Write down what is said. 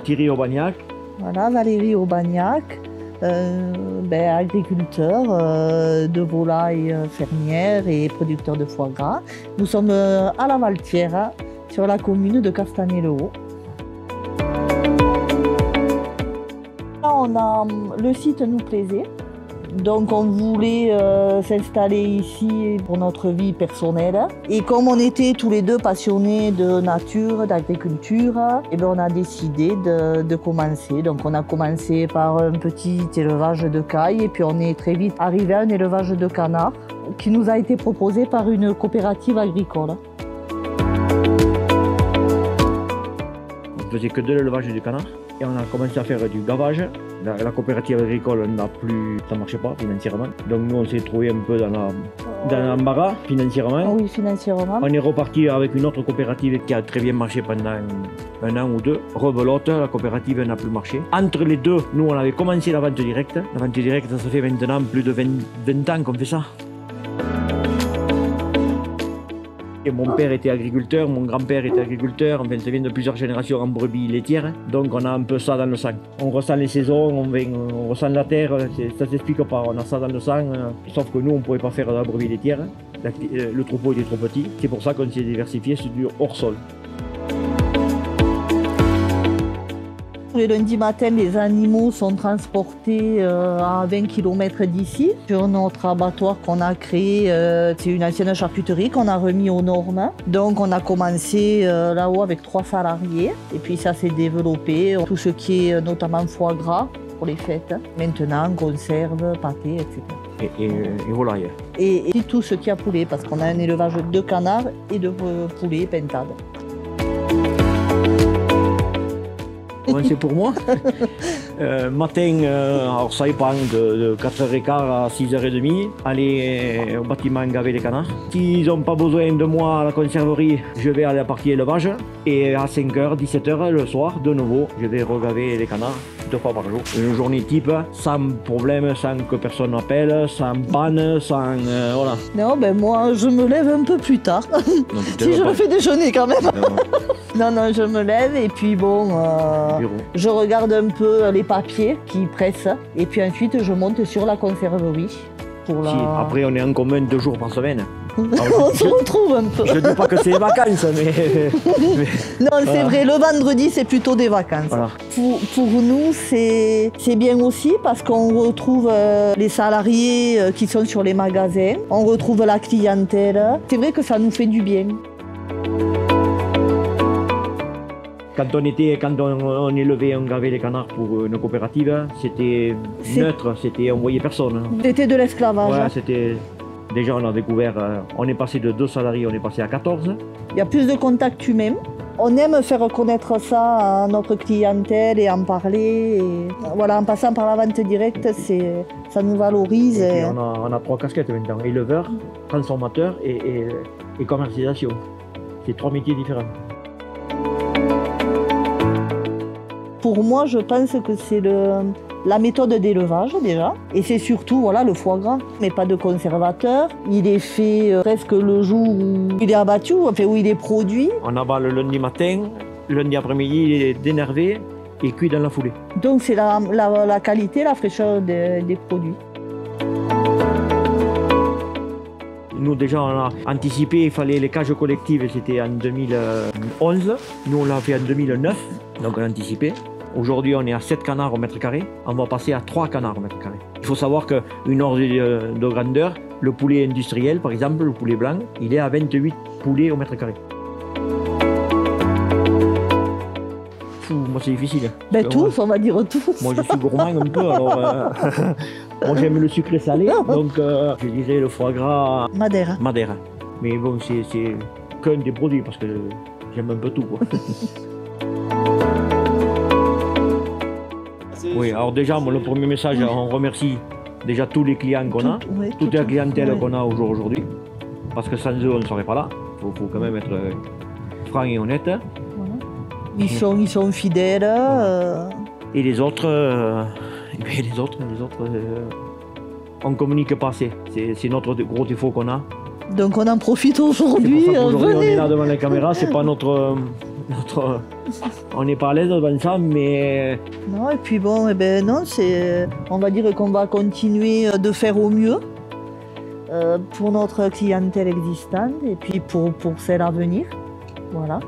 Thierry Aubagnac. Voilà, Valérie Aubagnac, agriculteur de volailles fermières et producteur de foie gras. Nous sommes à la Valtière, sur la commune de Castanet-le-Haut. Le site nous plaisait, donc on voulait s'installer ici pour notre vie personnelle. Et comme on était tous les deux passionnés de nature, d'agriculture, on a décidé de commencer. Donc on a commencé par un petit élevage de cailles et puis on est très vite arrivé à un élevage de canards qui nous a été proposé par une coopérative agricole. On faisait que de l'élevage du canard et on a commencé à faire du gavage. La coopérative agricole ça ne marchait pas financièrement. Donc nous on s'est trouvé un peu dans l'embarras financièrement. Oui, financièrement. On est reparti avec une autre coopérative qui a très bien marché pendant un an ou deux. Rebelote, la coopérative n'a plus marché. Entre les deux, nous on avait commencé la vente directe. La vente directe, ça fait maintenant plus de 20 ans qu'on fait ça. Et mon père était agriculteur, mon grand-père était agriculteur, enfin ça vient de plusieurs générations en brebis laitières, donc on a un peu ça dans le sang. On ressent les saisons, on ressent la terre, ça s'explique pas, on a ça dans le sang, sauf que nous on ne pouvait pas faire de la brebis laitière, le troupeau était trop petit, c'est pour ça qu'on s'est diversifié sur du hors-sol. Le lundi matin, les animaux sont transportés à 20 km d'ici sur notre abattoir qu'on a créé. C'est une ancienne charcuterie qu'on a remis aux normes. Donc on a commencé là-haut avec 3 salariés et puis ça s'est développé. Tout ce qui est notamment foie gras pour les fêtes. Maintenant, conserve, pâté, etc. Et volaille. Et tout ce qui a poulet parce qu'on a un élevage de canards et de poulets pintades. C'est pour moi. Matin, alors ça dépend de 4h15 à 6h30, aller au bâtiment gaver les canards. S'ils n'ont pas besoin de moi à la conserverie, je vais à la partie élevage. Et à 5h, 17h le soir, de nouveau, je vais regaver les canards 2 fois par jour. Une journée type, sans problème, sans que personne m'appelle, sans panne, sans... voilà. Non, moi je me lève un peu plus tard. Non, si je le fais déjeuner quand même. Non, je me lève et puis je regarde un peu les papiers qui pressent et puis ensuite je monte sur la conserverie. Après on est en commun 2 jours par semaine. On se retrouve un peu. Je ne dis pas que c'est les vacances, mais... Non, c'est vrai, le vendredi c'est plutôt des vacances. Voilà. Pour nous c'est bien aussi parce qu'on retrouve les salariés qui sont sur les magasins, on retrouve la clientèle. C'est vrai que ça nous fait du bien. Quand on élevait, on gavait les canards pour une coopérative, c'était neutre, on voyait personne. C'était de l'esclavage. Ouais, c'était... Déjà on a découvert, on est passé de 2 salariés, on est passé à 14. Il y a plus de contact humain. On aime faire connaître ça à notre clientèle et en parler. Et voilà, en passant par la vente directe, ça nous valorise. Et on a 3 casquettes maintenant, éleveur, transformateur et commercialisation. C'est 3 métiers différents. Pour moi, je pense que c'est la méthode d'élevage déjà. Et c'est surtout le foie gras, mais pas de conservateur. Il est fait presque le jour où il est abattu, où il est produit. On abat le lundi matin, le lundi après-midi, il est dénervé et cuit dans la foulée. Donc c'est la qualité, la fraîcheur des produits. Nous déjà on a anticipé, il fallait les cages collectives, c'était en 2011. Nous on l'a fait en 2009, donc on a anticipé. Aujourd'hui, on est à 7 canards au mètre carré. On va passer à 3 canards au mètre carré. Il faut savoir qu'une ordre de grandeur, le poulet industriel, par exemple, le poulet blanc, il est à 28 poulets au mètre carré. Moi, c'est difficile. Tous, on va dire tous. Moi, je suis gourmand un peu, alors... moi, j'aime le sucré salé, donc je dirais le foie gras... Madère. Mais bon, c'est qu'un des produits, parce que j'aime un peu tout, quoi. Oui, alors déjà, le premier message, on remercie déjà tous les clients qu'on a, toute la clientèle qu'on a aujourd'hui, parce que sans eux, on ne serait pas là. Il faut quand même être franc et honnête. Ils sont fidèles. Et les autres, on ne communique pas assez. C'est notre gros défaut qu'on a. Donc on en profite aujourd'hui. Aujourd'hui, on est là devant la caméra, c'est pas notre On n'est pas à l'aise devant ça, mais Non, et puis bon, eh ben non, on va dire qu'on va continuer de faire au mieux pour notre clientèle existante et puis pour celle à venir. Voilà.